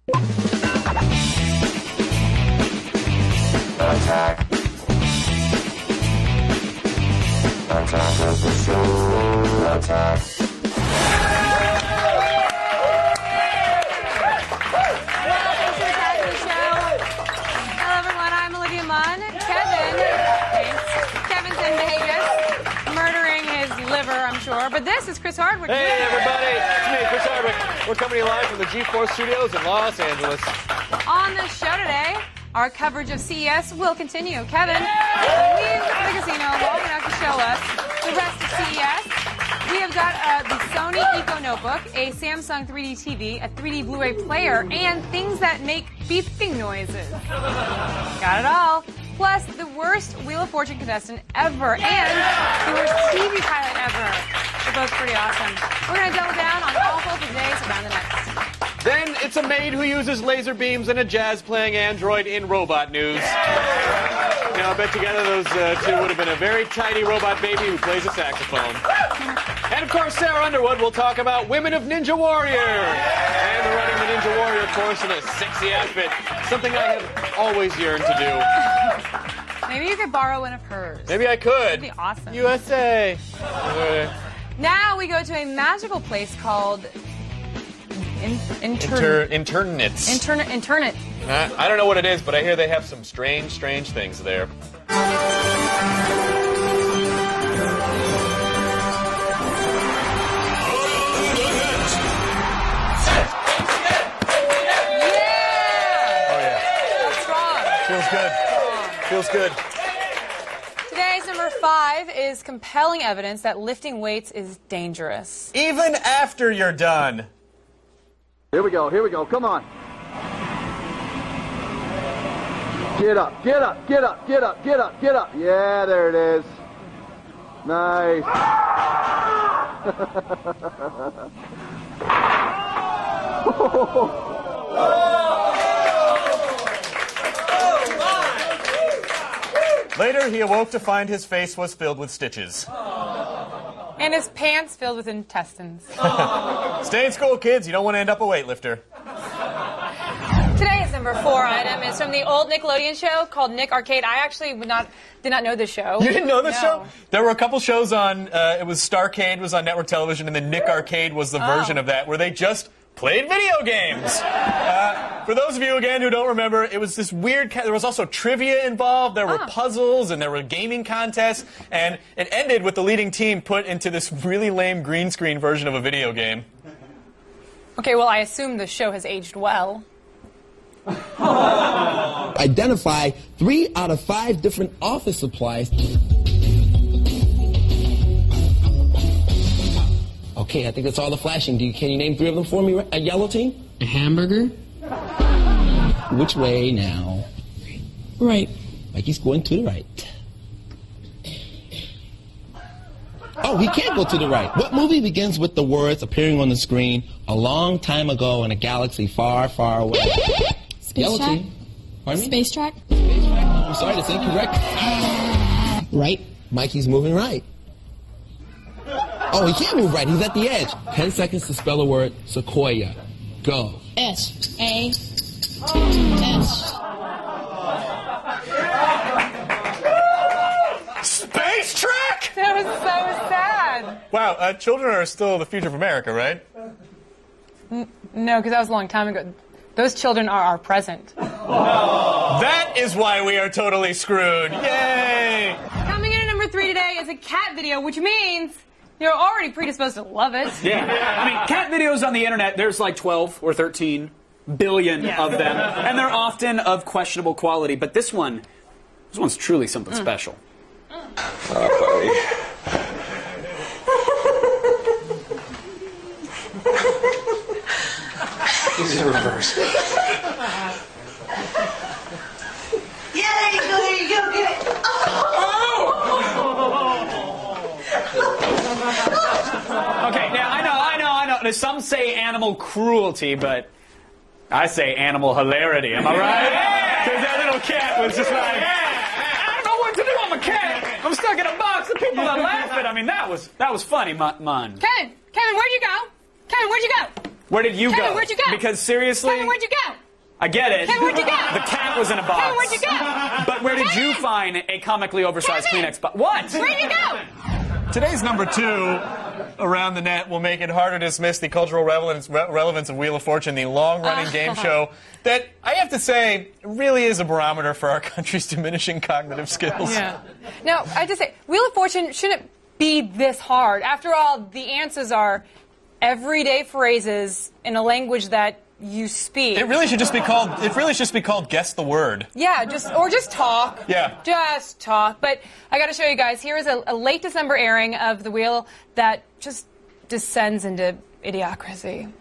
Attack. Attack of the show. Attack. Kevin's in Vegas, murdering his liver, I'm sure. But this is Chris Hardwick. Hey, everybody. It's me, Chris Hardwick. We're coming to you live from the G4 studios in Los Angeles. On the show today, our coverage of CES will continue. Kevin, leaves the casino long enough to show us the rest of CES. We have got the Sony Eco Notebook, a Samsung 3D TV, a 3D Blu-ray player, and things that make beeping noises. Got it all. Plus, the worst Wheel of Fortune contestant ever, and the worst TV pilot ever. They're both pretty awesome. We're going to double down on all four today's Around the Next. Then it's a maid who uses laser beams and a jazz-playing android in robot news. Now, I bet together those two would have been a very tiny robot baby who plays a saxophone. And, of course, Sarah Underwood will talk about Women of Ninja Warrior. And running the Ninja Warrior course in a sexy outfit. Something I have always yearned to do. Maybe you could borrow one of hers. Maybe I could. That'd be awesome. USA. Now we go to a magical place called Internets. Internet. I don't know what it is, but I hear they have some strange things there. Feels good. Feels good. Today's number 5 is compelling evidence that lifting weights is dangerous. Even after you're done. Here we go, come on. Get up, get up, get up, get up, get up, get up. Yeah, there it is. Nice. Later, he awoke to find his face was filled with stitches. And his pants filled with intestines. Stay in school, kids. You don't want to end up a weightlifter. Today's number 4 item is from the old Nickelodeon show called Nick Arcade. I actually did not know this show. You didn't know this No. show? There were a couple shows on, it was Starcade was on network television, and then Nick Arcade was the version of that, where they just played video games. For those of you, again, who don't remember, it was this weird... There was also trivia involved. There were puzzles, and there were gaming contests. And it ended with the leading team put into this really lame green screen version of a video game. Okay, well, I assume the show has aged well. Identify 3 out of 5 different office supplies. Okay, I think that's all the flashing. Can you name 3 of them for me, a yellow team? A hamburger. Which way now? Right. Like he's going to the right. Oh, he can't go to the right. What movie begins with the words appearing on the screen a long time ago in a galaxy far, far away? Space Yellow Track? team. Pardon me? Space Track? I'm sorry, that's incorrect. Right. Mikey's moving right. Oh, he can't move right. He's at the edge. 10 seconds to spell the word sequoia. Go. S-A-S. Space Track? That was so sad. Wow, children are still the future of America, right? No, because that was a long time ago. Those children are our present. That is why we are totally screwed. Yay! Coming in at number 3 today is a cat video, which means you're already predisposed to love it. Yeah. I mean, cat videos on the internet, there's like 12 or 13 billion of them, and they're often of questionable quality, but this one's truly something special. Buddy. He's in reverse. Yeah, there you go, get it. Okay, now I know. Some say animal cruelty, but I say animal hilarity. Am I right? Because that little cat was just like, I don't know what to do. I'm a cat. I'm stuck in a box. The people are laughing. I mean, that was funny, man. Kevin, where'd you go? Kevin, where'd you go? Where did you Kevin, go? where'd you go? Because seriously, Kevin, where'd you go? I get it. Kevin, where'd you go? The cat was in a box. Kevin, where'd you go? But where did Kevin! you find a comically oversized Kevin! Kleenex box? What? Where'd you go? Today's number 2 around the net will make it harder to dismiss the cultural relevance of Wheel of Fortune, the long-running game show that, I have to say, really is a barometer for our country's diminishing cognitive skills. Yeah. No, I have to say, Wheel of Fortune shouldn't be this hard. After all, the answers are everyday phrases in a language that you speak. It really should just be called Guess the Word. Yeah, just talk. Yeah. Just talk. But I got to show you guys, here is a late December airing of The Wheel that just descends into idiocracy.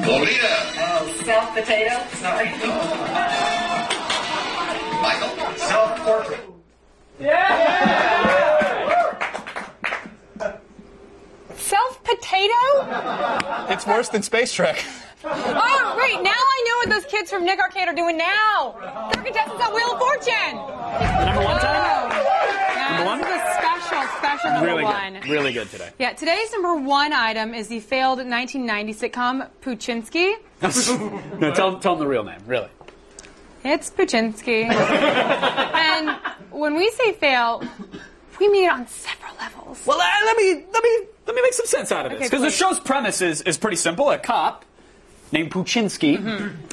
Lolita. Oh, self potato? Sorry. Michael. Self-portrait. Self-potato? It's worse than Space Trek. Oh, wait, now I know what those kids from Nick Arcade are doing now. They're contestants on Wheel of Fortune. The number 1 time? Yeah, one? this is a special number Really 1. good. Really good today. Yeah, today's number 1 item is the failed 1990 sitcom Puchinsky. No, tell them the real name, really. It's Puchinsky. And when we say fail, we mean it on several levels. Well, let me make some sense out of this. Okay, Because the please. show's premise is pretty simple. A cop named Puchinsky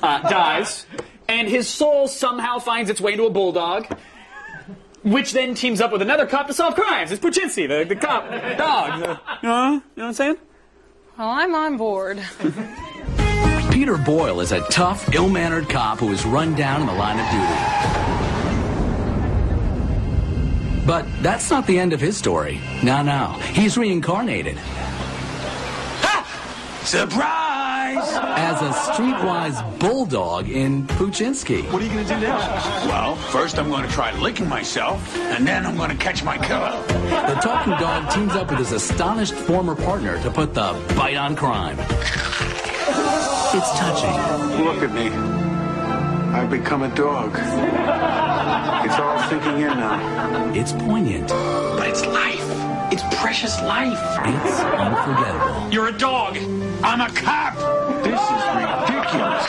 dies, and his soul somehow finds its way into a bulldog, which then teams up with another cop to solve crimes. It's Puchinsky, the cop dog. You know what I'm saying? Well, I'm on board. Peter Boyle is a tough, ill-mannered cop who is run down in the line of duty. But that's not the end of his story. No. He's reincarnated. Surprise! As a streetwise bulldog in Puchinsky. What are you going to do now? Well, first I'm going to try licking myself, and then I'm going to catch my killer. The talking dog teams up with his astonished former partner to put the bite on crime. It's touching. Look at me. I've become a dog. It's all sinking in now. It's poignant. But it's life. It's precious life. It's unforgettable. You're a dog. I'm a cop. This is ridiculous.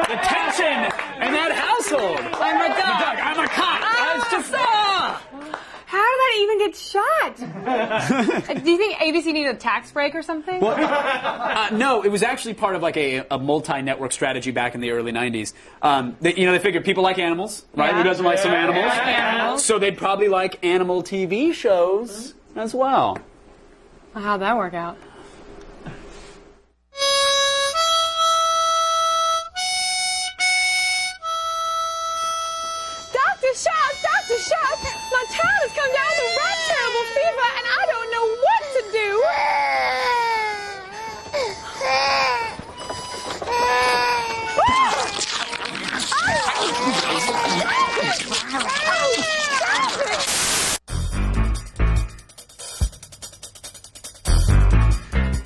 The tension in that household. I'm a dog. I'm a cop. It's just How did that even get shot? Do you think ABC needed a tax break or something? no, it was actually part of like a multi-network strategy back in the early 90s. They figured people like animals, right? Yeah. Who doesn't like some animals? Like animals. So they'd probably like animal TV shows as well. Well, how'd that work out? Dr. Shock, my child has come down with a right terrible fever, and I don't know what to do.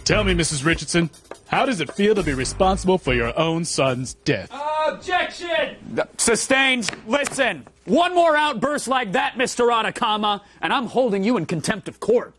Tell me, Mrs. Richardson, how does it feel to be responsible for your own son's death? Objection! Sustained. Listen, one more outburst like that, Mr. Atacama, and I'm holding you in contempt of court.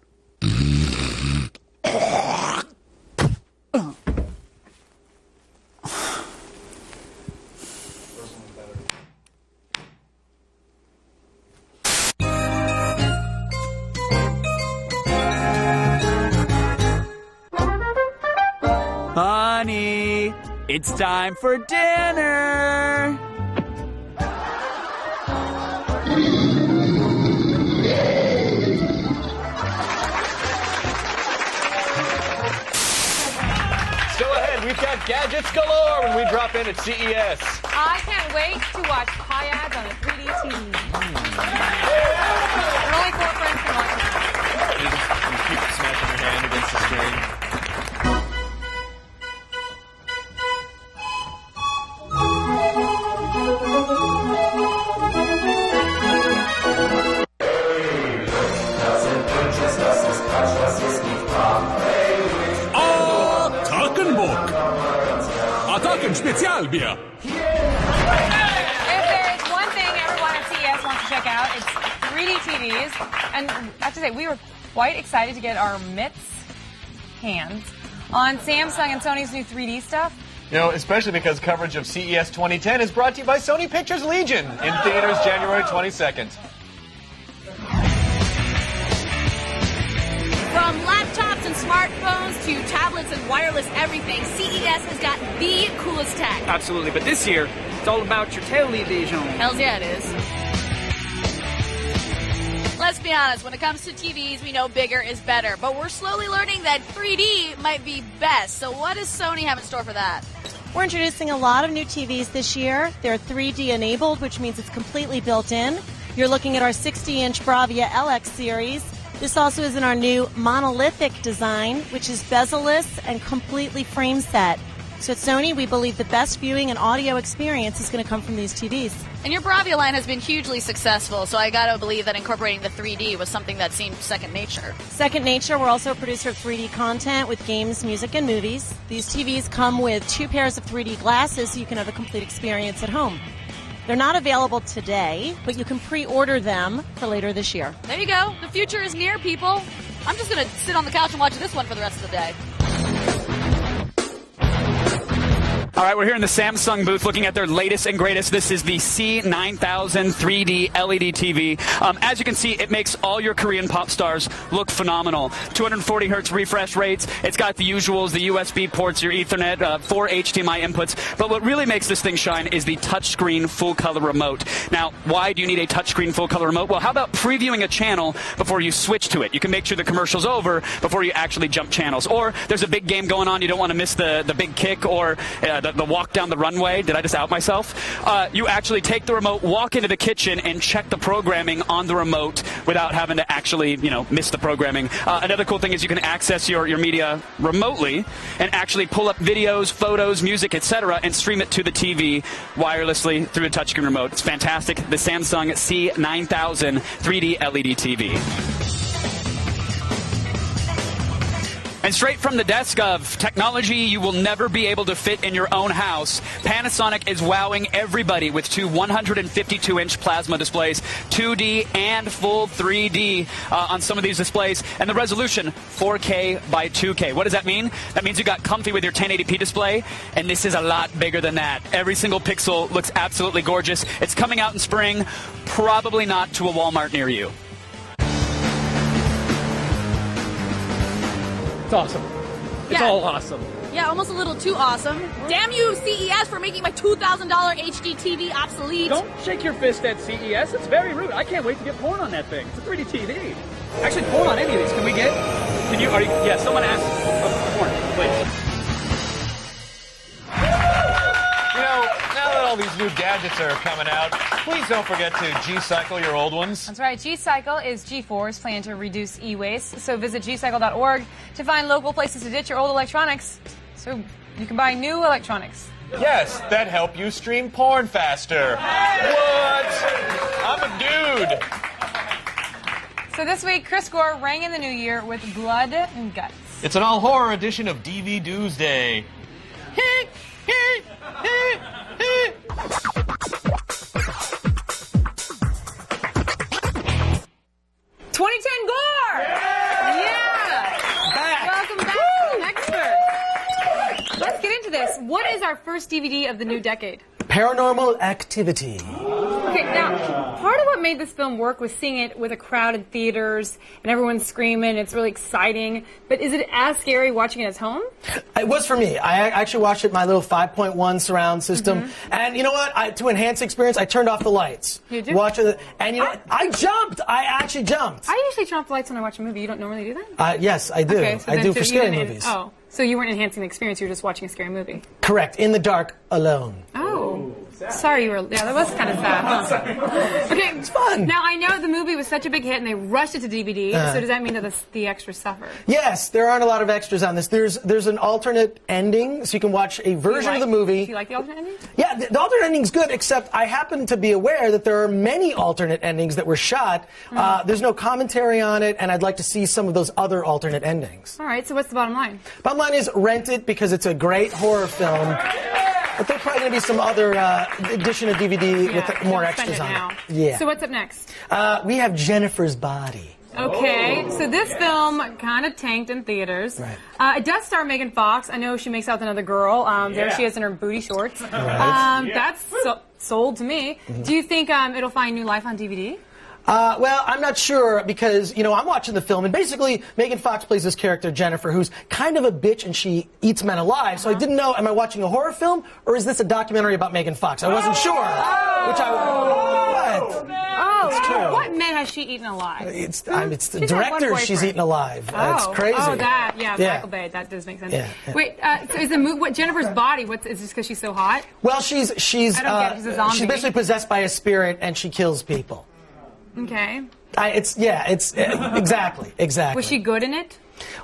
Honey, it's time for dinner. Still ahead, we've got gadgets galore when we drop in at CES. I can't wait to watch pie ads on the 3D TV. Only 4 friends can watch it. You keep smacking your hand against the screen. Spezialbier. If there's one thing everyone at CES wants to check out, it's 3D TVs. And I have to say, we were quite excited to get our hands on Samsung and Sony's new 3D stuff. You know, especially because coverage of CES 2010 is brought to you by Sony Pictures Legion in theaters January 22nd. From laptops and smartphones to tablets and wireless everything, CES has got the coolest tech. Absolutely, but this year, it's all about your television. Hells yeah, it is. Let's be honest, when it comes to TVs, we know bigger is better, but we're slowly learning that 3D might be best. So what does Sony have in store for that? We're introducing a lot of new TVs this year. They're 3D enabled, which means it's completely built in. You're looking at our 60-inch Bravia LX series. This also is in our new monolithic design, which is bezel-less and completely frame set. So at Sony, we believe the best viewing and audio experience is going to come from these TVs. And your Bravia line has been hugely successful, so I got to believe that incorporating the 3D was something that seemed second nature. Second nature, we're also a producer of 3D content with games, music, and movies. These TVs come with 2 pairs of 3D glasses so you can have a complete experience at home. They're not available today, but you can pre-order them for later this year. There you go. The future is near, people. I'm just going to sit on the couch and watch this one for the rest of the day. All right, we're here in the Samsung booth looking at their latest and greatest. This is the C9000 3D LED TV. As you can see, it makes all your Korean pop stars look phenomenal. 240 hertz refresh rates. It's got the usuals, the USB ports, your Ethernet, 4 HDMI inputs. But what really makes this thing shine is the touchscreen full-color remote. Now, why do you need a touchscreen full-color remote? Well, how about previewing a channel before you switch to it? You can make sure the commercial's over before you actually jump channels. Or there's a big game going on, you don't want to miss the big kick or the walk down the runway. Did I just out myself? You actually take the remote, walk into the kitchen, and check the programming on the remote without having to actually, miss the programming. Another cool thing is you can access your media remotely and actually pull up videos, photos, music, etc., and stream it to the TV wirelessly through a touchscreen remote. It's fantastic. The Samsung C9000 3D LED TV. And straight from the desk of technology you will never be able to fit in your own house, Panasonic is wowing everybody with 2 152-inch plasma displays, 2D and full 3D on some of these displays, and the resolution 4K by 2K. What does that mean? That means you got comfy with your 1080p display, and this is a lot bigger than that. Every single pixel looks absolutely gorgeous. It's coming out in spring, probably not to a Walmart near you. It's awesome. It's all awesome. Yeah, almost a little too awesome. Damn you, CES, for making my $2,000 HD TV obsolete. Don't shake your fist at CES. It's very rude. I can't wait to get porn on that thing. It's a 3D TV. Actually, porn on any of these. Can we get? Yeah, someone asked porn, please. Now that all these new gadgets are coming out, please don't forget to G-Cycle your old ones. That's right. G-Cycle is G4's plan to reduce e-waste. So visit gcycle.org to find local places to ditch your old electronics so you can buy new electronics. Yes, that help you stream porn faster. What? I'm a dude. So this week, Chris Gore rang in the new year with Blood and Guts. It's an all-horror edition of DV Doomsday. 2010 Gore! Yeah! Welcome back to the Expert. Let's get into this. What is our first DVD of the new decade? Paranormal Activity. Okay, now, part of what made this film work was seeing it with a crowd in theaters and everyone's screaming. It's really exciting. But is it as scary watching it at home? It was for me. I actually watched it in my little 5.1 surround system. And you know what? To enhance the experience, I turned off the lights. You did? And you know, I jumped. I actually jumped. I usually turn off the lights when I watch a movie. You don't normally do that? Yes, I do. Okay, so I do for scary you movies. Oh, so you weren't enhancing the experience. You were just watching a scary movie. Correct. In the dark, alone. Oh. Sorry, you were. Yeah, that was kind of sad. Huh? Okay, it's fun. Now I know the movie was such a big hit, and they rushed it to DVD. So does that mean that the extras suffer? Yes, there aren't a lot of extras on this. There's an alternate ending, so you can watch a version of the movie. Do you like the alternate ending? Yeah, the alternate ending's good. Except I happen to be aware that there are many alternate endings that were shot. There's no commentary on it, and I'd like to see some of those other alternate endings. All right. So what's the bottom line? Bottom line is rent it because it's a great horror film. But there's probably going to be some other edition of DVD with more extras on it. Yeah. So what's up next? We have Jennifer's Body. Okay, so this film kind of tanked in theaters. Right. It does star Megan Fox. I know she makes out with another girl. There she is in her booty shorts. That's sold to me. Do you think it'll find new life on DVD? Well, I'm not sure because, I'm watching the film, and basically Megan Fox plays this character, Jennifer, who's kind of a bitch, and she eats men alive. So I didn't know, am I watching a horror film, or is this a documentary about Megan Fox? I wasn't sure. Which it's true. What men has she eaten alive? It's the director she's eaten alive. It's crazy. Oh, that. Yeah, Michael Bay. That does make sense. Yeah. Wait, so is what Jennifer's body? Is this because she's so hot? Well, she's I don't get it. She's a zombie. She's basically possessed by a spirit, and she kills people. Okay. It's exactly. Was she good in it?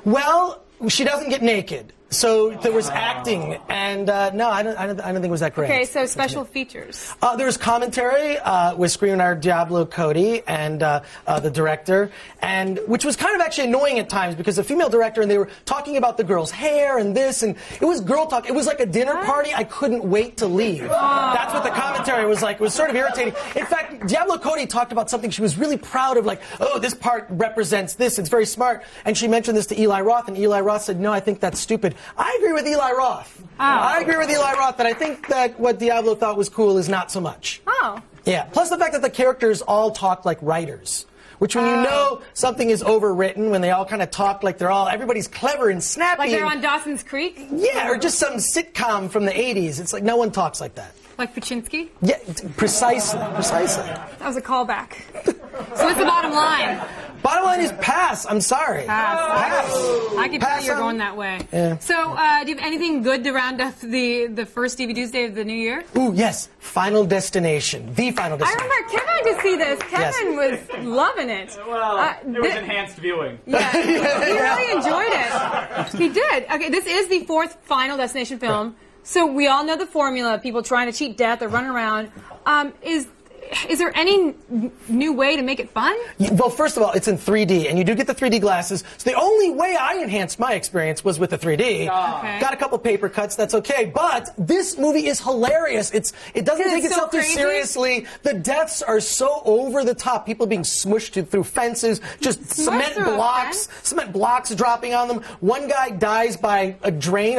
Well, she doesn't get naked. So there was acting, and no, I don't think it was that great. Okay, so special features. There was commentary with screenwriter Diablo Cody and the director, and which was kind of actually annoying at times because the female director, and they were talking about the girl's hair and this, and it was girl talk. It was like a dinner party. I couldn't wait to leave. That's what the commentary was like. It was sort of irritating. In fact, Diablo Cody talked about something she was really proud of, like, oh, this part represents this. It's very smart. And she mentioned this to Eli Roth, and Eli Roth said, no, I think that's stupid. I agree with Eli Roth. I agree with Eli Roth that I think that what Diablo thought was cool is not so much. Oh. Yeah. Plus the fact that the characters all talk like writers. Which when you know something is overwritten, when they all kind of talk like everybody's clever and snappy. Like they're on Dawson's Creek? Yeah, or just some sitcom from the 80s. It's like no one talks like that. Like Pachinski? Yeah, precisely. That was a callback. So what's the bottom line? Bottom line is pass. I'm sorry. Pass. I could tell you're going that way. Yeah. So, do you have anything good to round up the first DVD Tuesday of the new year? Ooh, yes. Final Destination. The Final Destination. I remember Kevin went to see this. Kevin was loving it. Well, it was enhanced viewing. Yeah, he really enjoyed it. He did. Okay, this is the fourth Final Destination film. Right. So we all know the formula of people trying to cheat death or run around. Is there any new way to make it fun? Well, first of all, it's in 3D, and you do get the 3D glasses. So the only way I enhanced my experience was with the 3D. Got a couple paper cuts, that's okay. But this movie is hilarious. It doesn't take itself too seriously. The deaths are so over the top. People being smushed through fences, just cement blocks dropping on them. One guy dies by a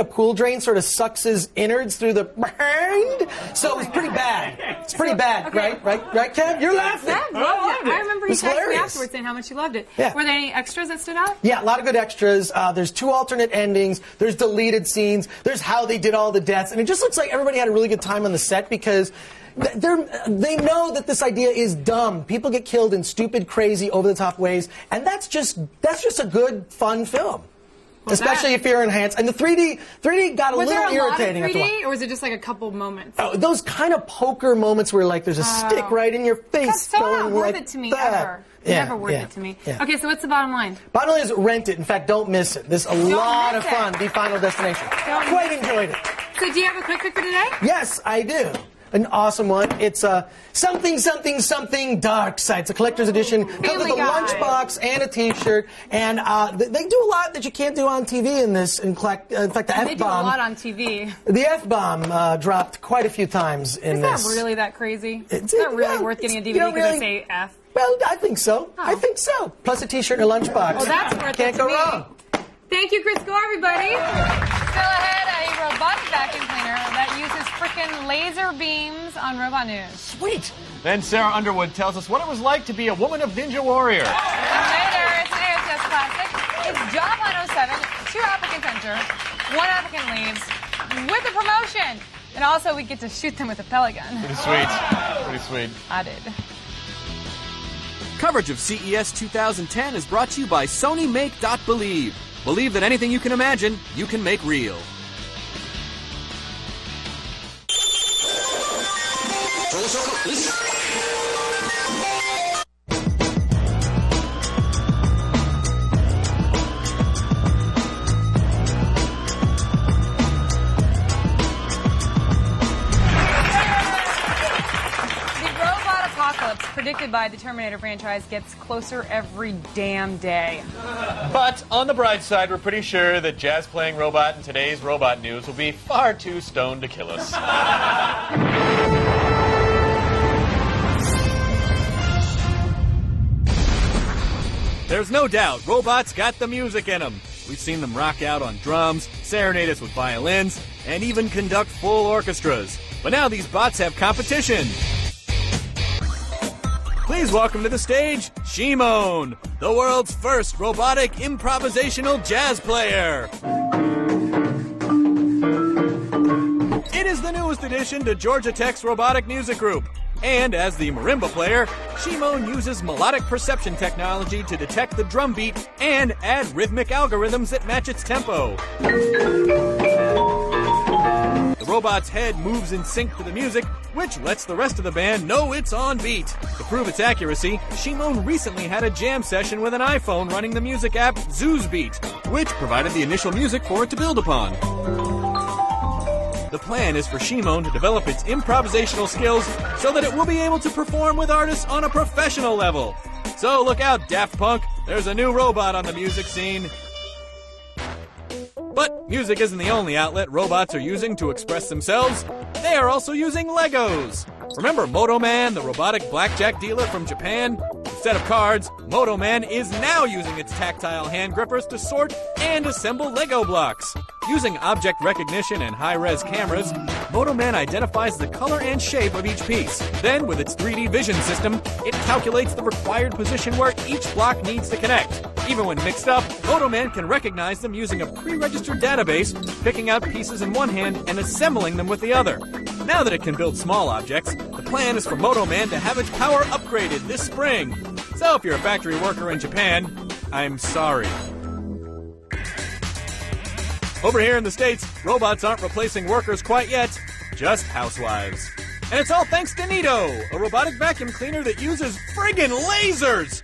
pool drain, sort of sucks his innards through the behind. So it's pretty bad. It's pretty bad, right? Right, Kev? You're laughing. I remember you texted me afterwards saying how much you loved it. Yeah. Were there any extras that stood out? Yeah, a lot of good extras. There's 2 alternate endings. There's deleted scenes. There's how they did all the deaths. And it just looks like everybody had a really good time on the set because they know that this idea is dumb. People get killed in stupid, crazy, over-the-top ways. And that's just a good, fun film. Especially if you're enhanced. And the 3D got a little irritating. Was there a lot of 3D, or was it just like a couple moments? Oh, those kind of poker moments where like there's a stick right in your face. That's so not worth it to me ever. Yeah, never worth it to me. Yeah. Okay, so what's the bottom line? Bottom line is rent it. In fact, don't miss it. There's a lot of fun. The Final Destination. Quite enjoyed it. So do you have a quick pick for today? Yes, I do. An awesome one. It's something dark side. It's a collector's edition. Comes with a lunchbox and a T-shirt, and they do a lot that you can't do on TV in this. In fact, the F-bomb. They do a lot on TV. The F-bomb dropped quite a few times in this. Is that really that crazy? It's not really worth getting a DVD because they say F. Well, I think so. I think so. Plus a T-shirt and a lunchbox. Well, that's worth it. Can't go wrong. Thank you, Chris Gore, everybody. Still ahead, a robotic vacuum cleaner that uses frickin' laser beams on Robot News. Sweet. Then Sarah Underwood tells us what it was like to be a woman of Ninja Warrior. And later, it's an AOTS classic. It's Job 107. 2 applicants enter. 1 applicant leaves with a promotion. And also, we get to shoot them with a pellet gun. Pretty sweet. Pretty sweet. I did. Coverage of CES 2010 is brought to you by Sony Make.Believe. Believe that anything you can imagine, you can make real. Predicted by the Terminator franchise gets closer every damn day. But on the bright side, we're pretty sure that jazz-playing robot in today's Robot News will be far too stoned to kill us. There's no doubt robots got the music in them. We've seen them rock out on drums, serenade us with violins, and even conduct full orchestras. But now these bots have competition. Please welcome to the stage, Shimon, the world's first robotic improvisational jazz player. It is the newest addition to Georgia Tech's robotic music group. And as the marimba player, Shimon uses melodic perception technology to detect the drum beat and add rhythmic algorithms that match its tempo. The robot's head moves in sync to the music, which lets the rest of the band know it's on beat. To prove its accuracy, Shimon recently had a jam session with an iPhone running the music app Zoo's Beat, which provided the initial music for it to build upon. The plan is for Shimon to develop its improvisational skills so that it will be able to perform with artists on a professional level. So look out, Daft Punk, there's a new robot on the music scene. But music isn't the only outlet robots are using to express themselves. They are also using Legos. Remember Moto Man, the robotic blackjack dealer from Japan? Instead of cards, Moto Man is now using its tactile hand grippers to sort and assemble Lego blocks. Using object recognition and high-res cameras, Moto Man identifies the color and shape of each piece. Then, with its 3D vision system, it calculates the required position where each block needs to connect. Even when mixed up, Moto Man can recognize them using a pre-registered database, picking out pieces in one hand and assembling them with the other. Now that it can build small objects, the plan is for Moto Man to have its power upgraded this spring. So if you're a factory worker in Japan, I'm sorry. Over here in the States, robots aren't replacing workers quite yet, just housewives. And it's all thanks to Nito, a robotic vacuum cleaner that uses friggin' lasers!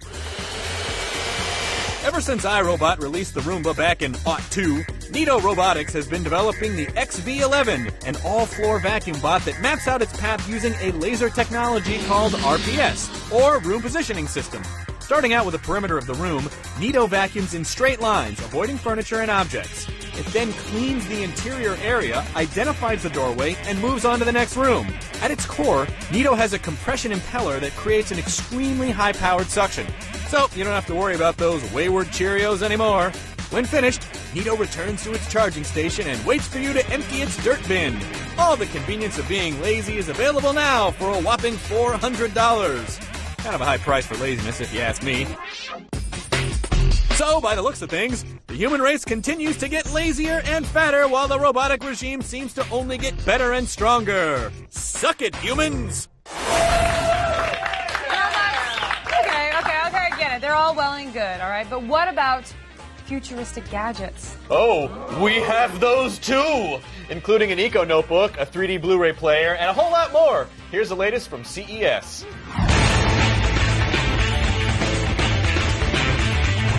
Ever since iRobot released the Roomba back in '02, Nito Robotics has been developing the XV11, an all-floor vacuum bot that maps out its path using a laser technology called RPS, or Room Positioning System. Starting out with the perimeter of the room, Nito vacuums in straight lines, avoiding furniture and objects. It then cleans the interior area, identifies the doorway, and moves on to the next room. At its core, Nito has a compression impeller that creates an extremely high-powered suction. So you don't have to worry about those wayward Cheerios anymore. When finished, Nito returns to its charging station and waits for you to empty its dirt bin. All the convenience of being lazy is available now for a whopping $400. Kind of a high price for laziness, if you ask me. So, by the looks of things, the human race continues to get lazier and fatter while the robotic regime seems to only get better and stronger. Suck it, humans! Okay, I get it. They're all well and good, all right? But what about futuristic gadgets? Oh, we have those too! Including an Eco Notebook, a 3D Blu-ray player, and a whole lot more. Here's the latest from CES.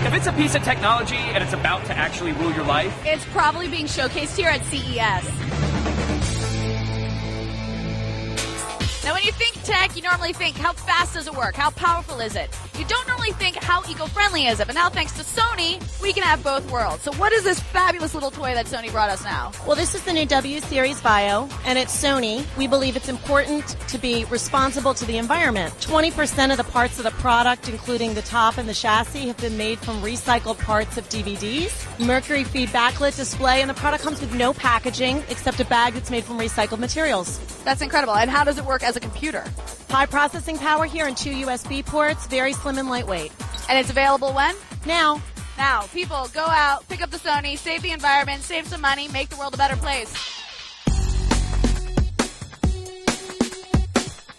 If it's a piece of technology and it's about to actually rule your life, it's probably being showcased here at CES. Now, when you think tech, you normally think, how fast does it work? How powerful is it? You don't normally think, how eco-friendly is it? But now, thanks to Sony, we can have both worlds. So what is this fabulous little toy that Sony brought us now? Well, this is the new W Series Bio, and at Sony, we believe it's important to be responsible to the environment. 20% of the parts of the product, including the top and the chassis, have been made from recycled parts of DVDs. Mercury-free backlit display, and the product comes with no packaging except a bag that's made from recycled materials. That's incredible. And how does it work as a computer? High processing power here and 2 USB ports, very slim and lightweight. And it's available when? Now. Now, people, go out, pick up the Sony, save the environment, save some money, make the world a better place.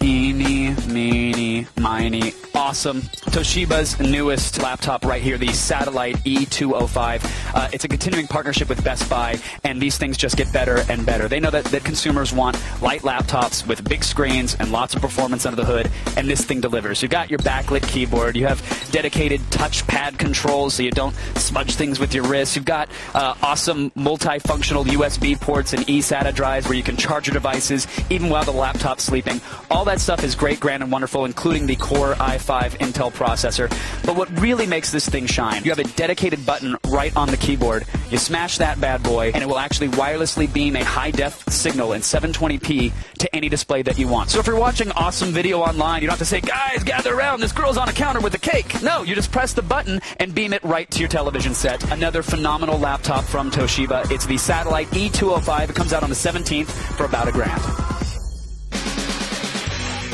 Eeny, meeny, miny, awesome. Toshiba's newest laptop right here, the Satellite E205. It's a continuing partnership with Best Buy, and these things just get better and better. They know that consumers want light laptops with big screens and lots of performance under the hood, and this thing delivers. You've got your backlit keyboard. You have dedicated touchpad controls so you don't smudge things with your wrists. You've got awesome multifunctional USB ports and eSATA drives where you can charge your devices even while the laptop's sleeping. All that stuff is great, grand, and wonderful, including the Core i5 205 Intel processor. But what really makes this thing shine, you have a dedicated button right on the keyboard. You smash that bad boy, and it will actually wirelessly beam a high-def signal in 720p to any display that you want. So if you're watching awesome video online, you don't have to say, guys, gather around, this girl's on a counter with a cake. No, you just press the button and beam it right to your television set. Another phenomenal laptop from Toshiba. It's the Satellite E205. It comes out on the 17th for about $1,000.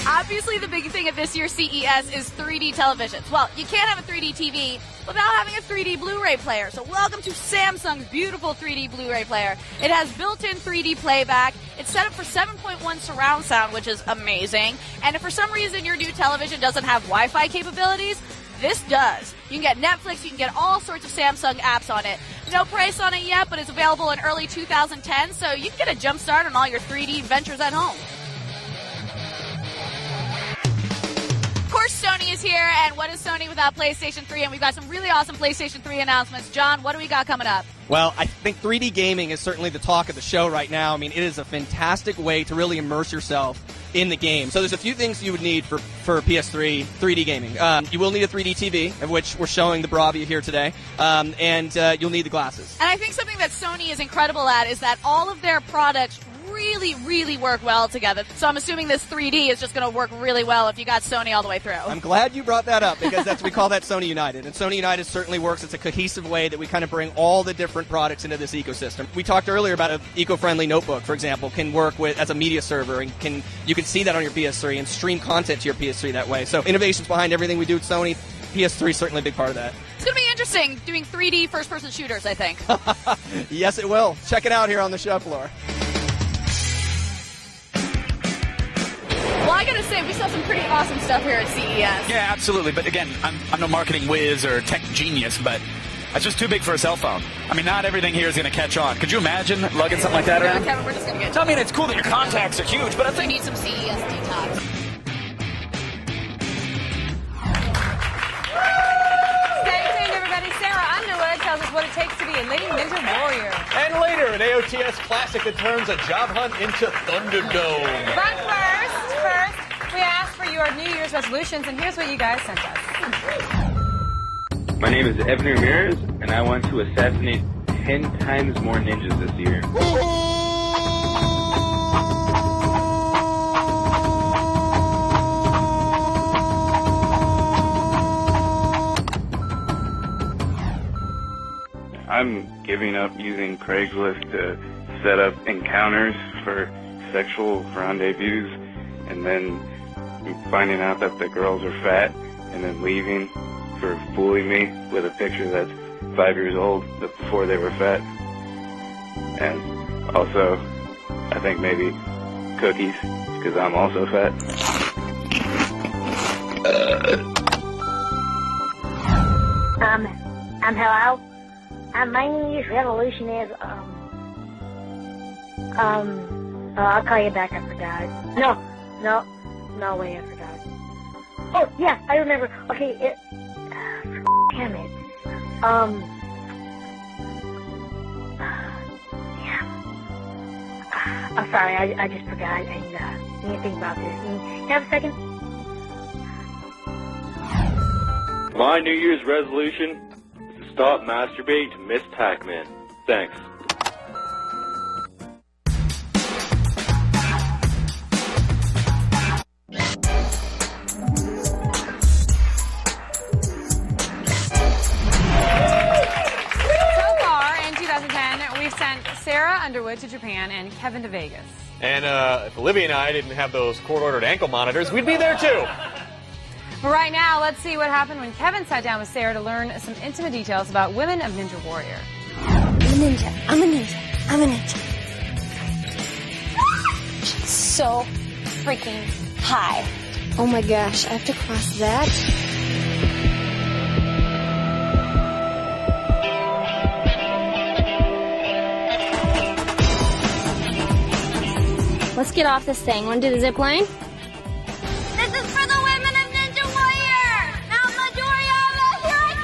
Obviously, the big thing at this year's CES is 3D televisions. Well, you can't have a 3D TV without having a 3D Blu-ray player. So welcome to Samsung's beautiful 3D Blu-ray player. It has built-in 3D playback. It's set up for 7.1 surround sound, which is amazing. And if for some reason your new television doesn't have Wi-Fi capabilities, this does. You can get Netflix, you can get all sorts of Samsung apps on it. No price on it yet, but it's available in early 2010, so you can get a jump start on all your 3D ventures at home. Of course, Sony is here, and what is Sony without PlayStation 3? And we've got some really awesome PlayStation 3 announcements. John, what do we got coming up? Well, I think 3D gaming is certainly the talk of the show right now. I mean, it is a fantastic way to really immerse yourself in the game. So there's a few things you would need for PS3 3D gaming. You will need a 3D TV, of which we're showing the Bravia here today, and you'll need the glasses. And I think something that Sony is incredible at is that all of their products really work well together. So I'm assuming this 3D is just going to work really well if you got Sony all the way through. I'm glad you brought that up because we call that Sony United. And Sony United certainly works. It's a cohesive way that we kind of bring all the different products into this ecosystem. We talked earlier about an eco-friendly notebook, for example, can work with as a media server, and you can see that on your PS3 and stream content to your PS3 that way. So innovations behind everything we do at Sony. PS3 is certainly a big part of that. It's going to be interesting doing 3D first-person shooters, I think. Yes, it will. Check it out here on the show floor. Well, I gotta say, we saw some pretty awesome stuff here at CES. Yeah, absolutely. But again, I'm no marketing whiz or tech genius, but that's just too big for a cell phone. I mean, not everything here is going to catch on. Could you imagine lugging something like that around? Kevin, we're just going to get... I mean, it's cool that your contacts are huge, but I think... We need some CES detox. Stay tuned, everybody. Sarah Underwood tells us what it takes to be a Lady Ninja Warrior. And later, an AOTS classic that turns a job hunt into Thunderdome. But first, we asked for your New Year's resolutions, and here's what you guys sent us. My name is Evan Ramirez, and I want to assassinate 10 times more ninjas this year. I'm giving up using Craigslist to set up encounters for sexual rendezvous, and then finding out that the girls are fat, and then leaving for fooling me with a picture that's 5 years old before they were fat. And also, I think maybe cookies, because I'm also fat. Hello. My New Year's resolution is, I'll call you back, I forgot. No way, I forgot. Oh, yeah, I remember. Okay, damn it. Yeah. I'm sorry, I just forgot. I need to think about this. You have a second? My New Year's resolution is to stop masturbating to Miss Pac-Man. Thanks. Sarah Underwood to Japan and Kevin to Vegas. And if Olivia and I didn't have those court-ordered ankle monitors, we'd be there too. But right now, let's see what happened when Kevin sat down with Sarah to learn some intimate details about Women of Ninja Warrior. I'm a ninja. I'm a ninja. I'm a ninja. She's so freaking high. Oh my gosh, I have to cross that. Let's get off this thing. Want to do the zip line? This is for the Women of Ninja Warrior! Mount Midoriya, here I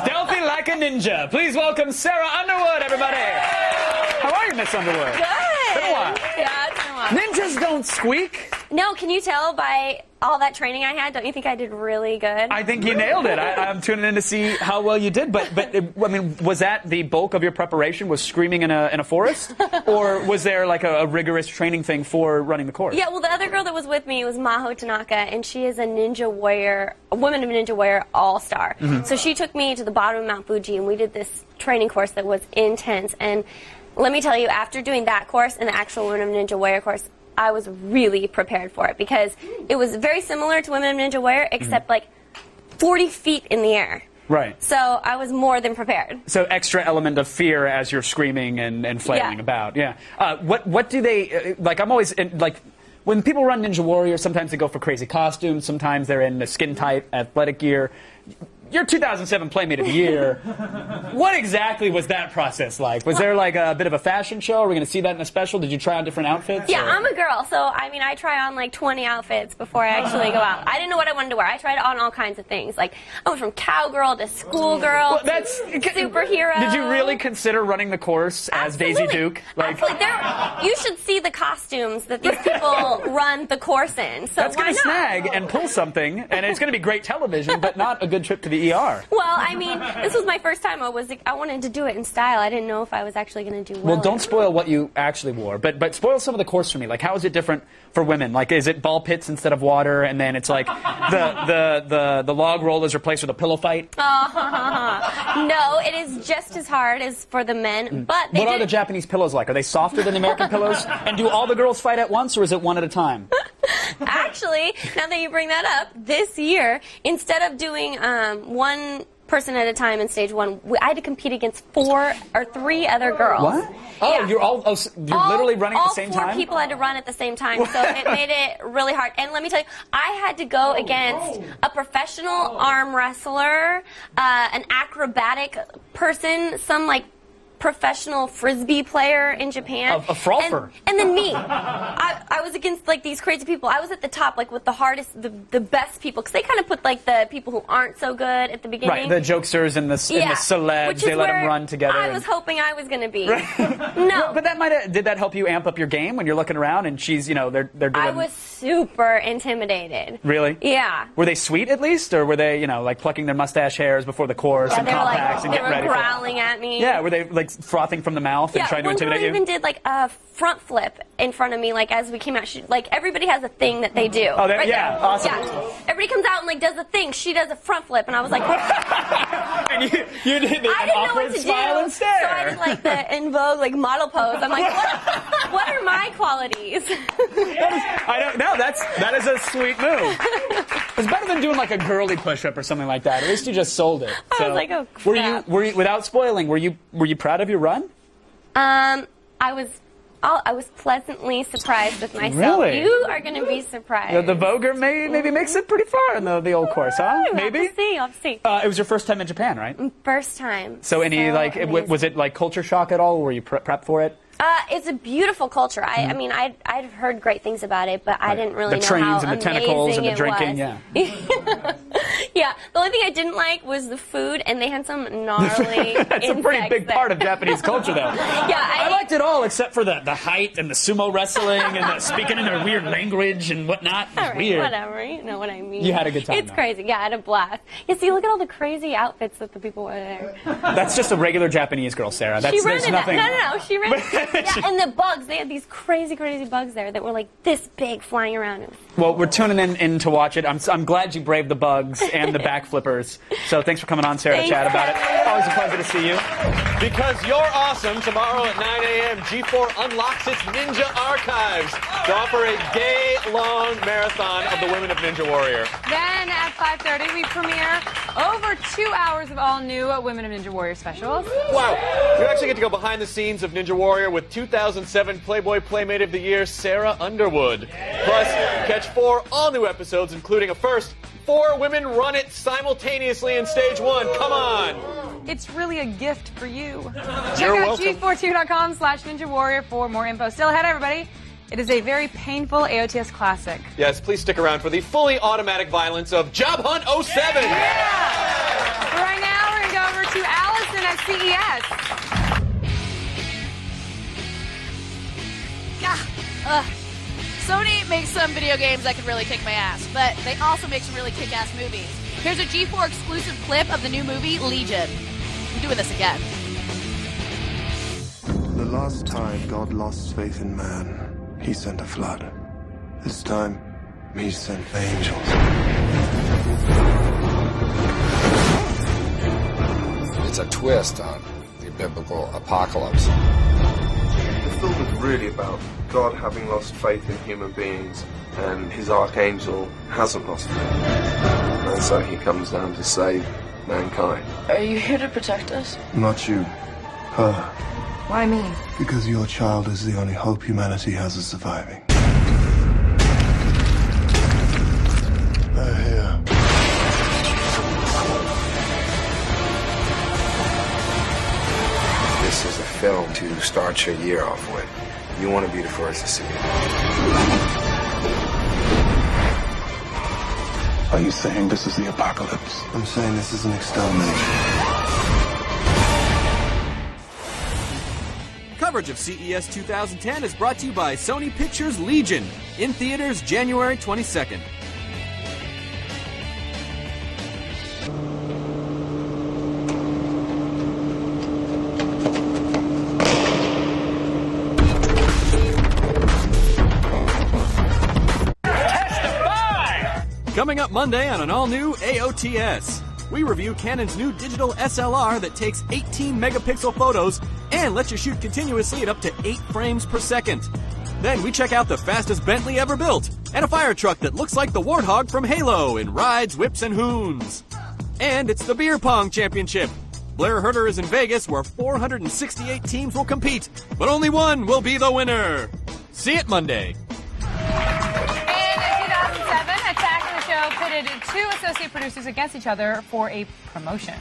Stealthy like Ninja. Please welcome Sarah Underwood, everybody. How are you, Miss Underwood? Good. Been a while. Yeah, it's been a while. Ninjas don't squeak. No, can you tell by all that training I had? Don't you think I did really good? I think you nailed it. I'm tuning in to see how well you did. But I mean, was that the bulk of your preparation? Was screaming in a forest, or was there like a rigorous training thing for running the course? Yeah, well, the other girl that was with me was Maho Tanaka, and she is a Ninja Warrior, a Women of Ninja Warrior all-star. Mhm. So she took me to the bottom of Mount Fuji, and we did this training course that was intense. And let me tell you, after doing that course and the actual Women of Ninja Warrior course, I was really prepared for it because it was very similar to Women of Ninja Warrior, except like 40 feet in the air. Right. So I was more than prepared. So extra element of fear as you're screaming and flailing Yeah. about. Yeah. What do they like? I'm always like. When people run Ninja Warrior, sometimes they go for crazy costumes. Sometimes they're in the skin-tight athletic gear. Your 2007 Playmate of the Year, what exactly was that process like? Was there like a bit of a fashion show? Are we going to see that in a special? Did you try on different outfits? Yeah, or? I'm a girl, so I mean, I try on like 20 outfits before I actually go out. I didn't know what I wanted to wear. I tried on all kinds of things. Like, I went from cowgirl to schoolgirl to superhero. Did you really consider running the course as Daisy Duke? Like, You should see the costumes that these people run the course in. So that's why going to not? snag and pull something, and it's going to be great television, but not a good trip to the ER. Well, I mean, this was my first time. I wanted to do it in style. I didn't know if I was actually going to do well. Well, don't spoil what you actually wore, but spoil some of the course for me. Like, how is it different for women? Like, is it ball pits instead of water, and then it's like the log roll is replaced with a pillow fight? No, it is just as hard as for the men, but they What are did the Japanese pillows like? Are they softer than the American pillows? And do all the girls fight at once, or is it one at a time? Actually, now that you bring that up, this year, instead of doing one person at a time in stage one, I had to compete against 4 or 3 other girls. What? Oh, Yeah. you're literally running at the same All 4 time? people had to run at the same time, so it made it really hard. And let me tell you, I had to go against a professional arm wrestler, an acrobatic person, some like professional frisbee player in Japan. A frolfer. And then me. I was against like these crazy people. I was at the top, like with the hardest, the best people, because they kind of put like the people who aren't so good at the beginning. Right, the jokesters and the celebs, which is they let them where run together. I was hoping I was going to be. No. But that did that help you amp up your game when you're looking around and she's, they're doing... I was super intimidated. Really? Yeah. Were they sweet at least, or were they, like plucking their mustache hairs before the course and they were compacts and they getting were ready growling at me. Yeah, were they like frothing from the mouth and trying to one intimidate girl you? even did like a front flip in front of me, like as we came out. Like everybody has a thing that they do. Oh, right yeah, there. awesome. Yeah. Everybody comes out and like does a thing. She does a front flip, and I was like, and you did an I didn't know awkward what to smile do, and stare. so I did like the En Vogue like model pose. I'm like, what are my qualities? I don't know. That is a sweet move. It's better than doing like a girly push-up or something like that. At least you just sold it. I was like, oh crap. Were you without spoiling? Were you proud of your run? I was pleasantly surprised with myself. Really? You are going to be surprised. The Voguer maybe makes it pretty far in the old course, huh? Maybe. I'll have to see. It was your first time in Japan, right? First time. So was it like culture shock at all? Were you prepped for it? It's a beautiful culture. I mean, I'd heard great things about it, but I didn't really The know how trains and the tentacles and the drinking, yeah. Yeah, the only thing I didn't like was the food, and they had some gnarly That's a pretty big part of Japanese culture, though. Yeah, I liked it all except for the height and the sumo wrestling and the speaking in their weird language and whatnot. It was All right, weird. whatever. You know what I mean. You had a good time, It's though. crazy. Yeah, I had a blast. Yeah, see, look at all the crazy outfits that the people wore there. That's just a regular Japanese girl, Sarah. She ran there's it. nothing. No. She ran. Yeah, and the bugs. They had these crazy bugs there that were like this big flying around. It was Well, we're tuning in to watch it. I'm glad you braved the bugs and the back flippers. So thanks for coming on, Sarah, to chat about it. Always a pleasure to see you. Because you're awesome, tomorrow at 9 a.m., G4 unlocks its Ninja Archives to offer a day-long marathon of the Women of Ninja Warrior. Then at 5:30, we premiere over 2 hours of all new Women of Ninja Warrior specials. Wow. You actually get to go behind the scenes of Ninja Warrior with 2007 Playboy Playmate of the Year, Sarah Underwood. Plus, catch 4 all-new episodes, including a first. 4 women run it simultaneously in stage 1. Come on. It's really a gift for you. Check You're out welcome. G42.com/Ninja Warrior for more info. Still ahead, everybody. It is a very painful AOTS classic. Yes, please stick around for the fully automatic violence of Job Hunt 07. Yeah! Right now, we're going to go over to Allison at CES. Sony makes some video games that can really kick my ass, but they also make some really kick-ass movies. Here's a G4 exclusive clip of the new movie, Legion. I'm doing this again. The last time God lost faith in man, he sent a flood. This time, he sent angels. It's a twist on the biblical apocalypse. The film is really about God having lost faith in human beings, and his archangel hasn't lost faith. And so he comes down to save mankind. Are you here to protect us? Not you, her. Why me? Because your child is the only hope humanity has of surviving. They're here. This is a film to start your year off with. You want to be the first to see it. Are you saying this is the apocalypse? I'm saying this is an extermination. Coverage of CES 2010 is brought to you by Sony Pictures Legion, in theaters January 22nd. Coming up Monday on an all-new AOTS, we review Canon's new digital SLR that takes 18-megapixel photos and lets you shoot continuously at up to 8 frames per second. Then we check out the fastest Bentley ever built and a fire truck that looks like the Warthog from Halo in Rides, Whips, and Hoons. And it's the Beer Pong Championship. Blair Herter is in Vegas where 468 teams will compete, but only one will be the winner. See it Monday. Pitted two associate producers against each other for a promotion.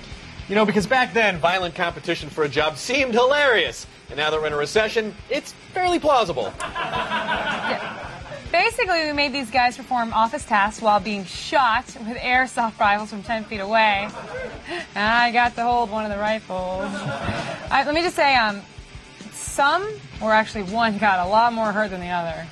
You know, because back then, violent competition for a job seemed hilarious. And now that we're in a recession, it's fairly plausible. Yeah. Basically, we made these guys perform office tasks while being shot with airsoft rifles from 10 feet away. And I got to hold one of the rifles. Let me just say, some, or actually one, got a lot more hurt than the other.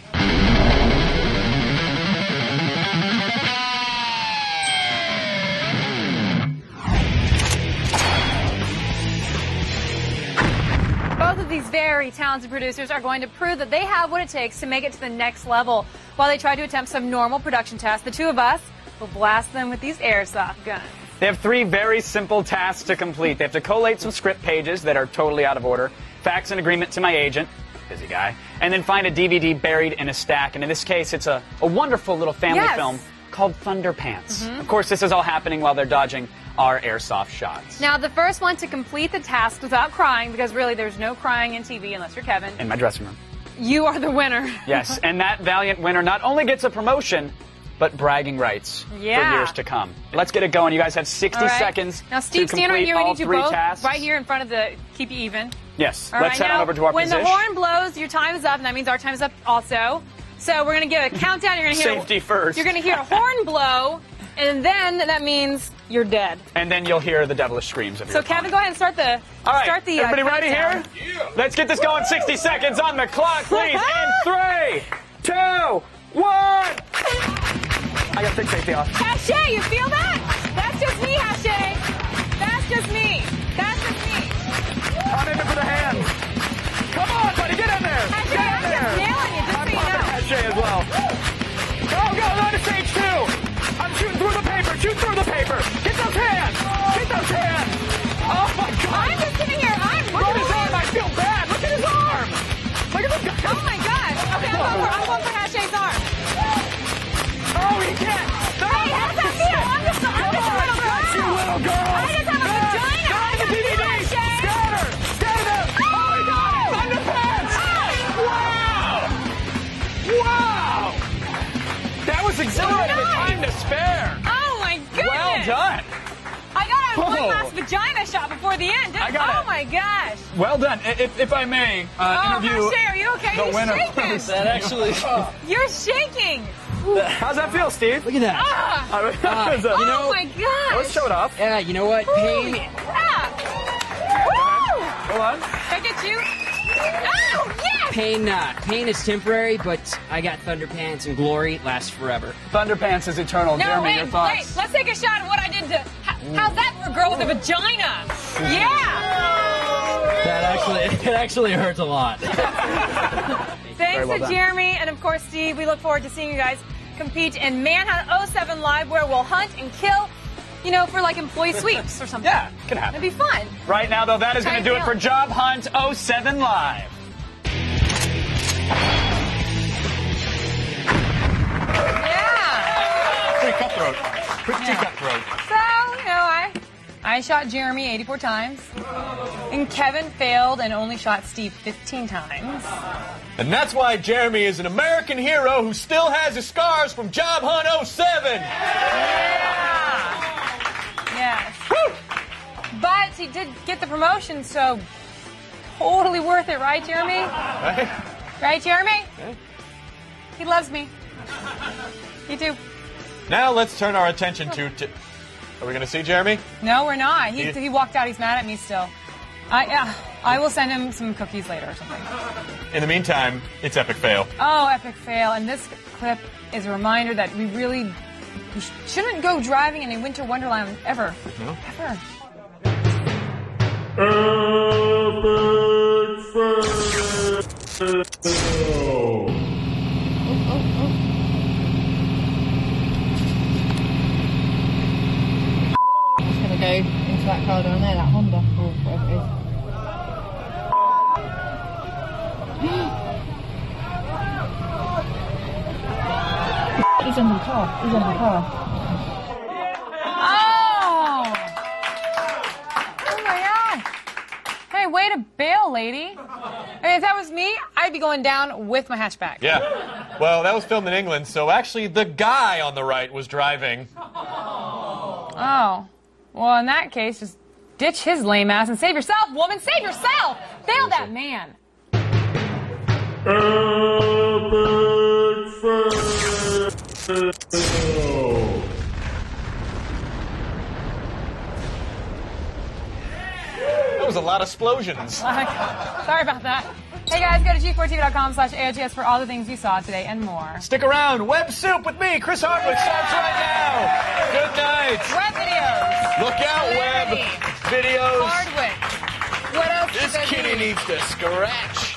Both of these very talented producers are going to prove that they have what it takes to make it to the next level. While they try to attempt some normal production tasks, the two of us will blast them with these airsoft guns. They have 3 very simple tasks to complete. They have to collate some script pages that are totally out of order, fax an agreement to my agent, busy guy, and then find a DVD buried in a stack. And in this case, it's a wonderful little family film called Thunderpants. Of course, this is all happening while they're dodging our airsoft shots. Now, the first one to complete the task without crying, because really there's no crying in TV unless you're Kevin. In my dressing room. You are the winner. Yes, and that valiant winner not only gets a promotion, but bragging rights for years to come. Let's get it going. You guys have 60 seconds now, Steve, to stand right complete here. We all need you 3 both tasks. right here in front of the keep you even. Yes, all let's right, head on over to our when position. When the horn blows, your time is up, and that means our time is up also. So we're going to give a countdown. You're going to hear safety first. You're going to hear a horn blow, and then that means you're dead. And then you'll hear the devilish screams of your So Kevin, go ahead and start the all right, start the everybody ready countdown. here? Yeah. Let's get this going. 60 seconds on the clock, please. In 3, 2, 1. I got fix safety off. Hache, you feel that? That's just me, Hache. That's just me. That's just me. I'm in for the hands. Come on, buddy, get in there. Hache, I'm just nailing you, just so you know. Hache as well. Go, on to stage 2. I'm shooting through the paper. Shoot through the paper. Get those hands. Get those hands. Oh, my God. I'm just sitting here. Look at his arm. I feel bad. Look at his arm. Look at the guy. Oh, my God. Okay, I'm going for Hache's arm. Oh, he can't. No, hey, how does that feel? I'm just a little girl. You little girl. I just have a vagina. How does that feel, Hache? Scatter. Scatter. Oh, my God. Thunderpants. Wow. That was exhilarating. Time to spare. Oh, my goodness. Well done. I got a one last vagina shot before the end. Oh, my gosh. Well done. If I may interview Hache, are you okay? the You're winner. shaking. That actually. You're shaking. How's that feel, Steve? Look at that. Oh, my gosh. Let's show it off. Yeah, you know what? Pain. Crap. Hold on. Can I get you? Oh, yes! Pain is temporary, but I got Thunder Pants and glory lasts forever. Thunder Pants is eternal. No, Jeremy, wait, your thoughts? wait. Let's take a shot at what I did to... How's that for a girl with a vagina? Yeah! It actually hurts a lot. Thanks well to done. Jeremy and, of course, Steve. We look forward to seeing you guys compete in Manhunt 07 Live, where we'll hunt and kill, you know, for like employee sweeps or something. Yeah, can happen. It'd be fun. Right now, though, that is going to do it for Job Hunt 07 Live. Yeah. Pretty cutthroat. Pretty cutthroat. So, you know, I shot Jeremy 84 times, and Kevin failed and only shot Steve 15 times. And that's why Jeremy is an American hero who still has his scars from Job Hunt 07. Yes. But he did get the promotion, so totally worth it, right, Jeremy? Right, Jeremy? He loves me. You too. Now let's turn our attention to... Are we going to see Jeremy? No, we're not. He walked out. He's mad at me still. I will send him some cookies later or something. In the meantime, it's epic fail. Oh, epic fail. And this clip is a reminder that we shouldn't go driving in a winter wonderland ever. No? Ever. Gonna go into that car down there, that Honda, or whatever it is. He's under the car. He's under the car. Oh! Oh my God! Hey, way to bail, lady. I mean, if that was me, I'd be going down with my hatchback. Yeah. Well, that was filmed in England, so actually the guy on the right was driving. Oh. Well, in that case, just ditch his lame ass and save yourself, woman. Save yourself. Bail that man. That was a lot of explosions. Sorry about that. Hey guys, go to g4tv.com/AOTS for all the things you saw today and more. Stick around. Web Soup with me, Chris Hardwick, starts right now. Good night. Web videos. Look out, Larry. Web videos. Hardwick. What else? This kitty needs to scratch.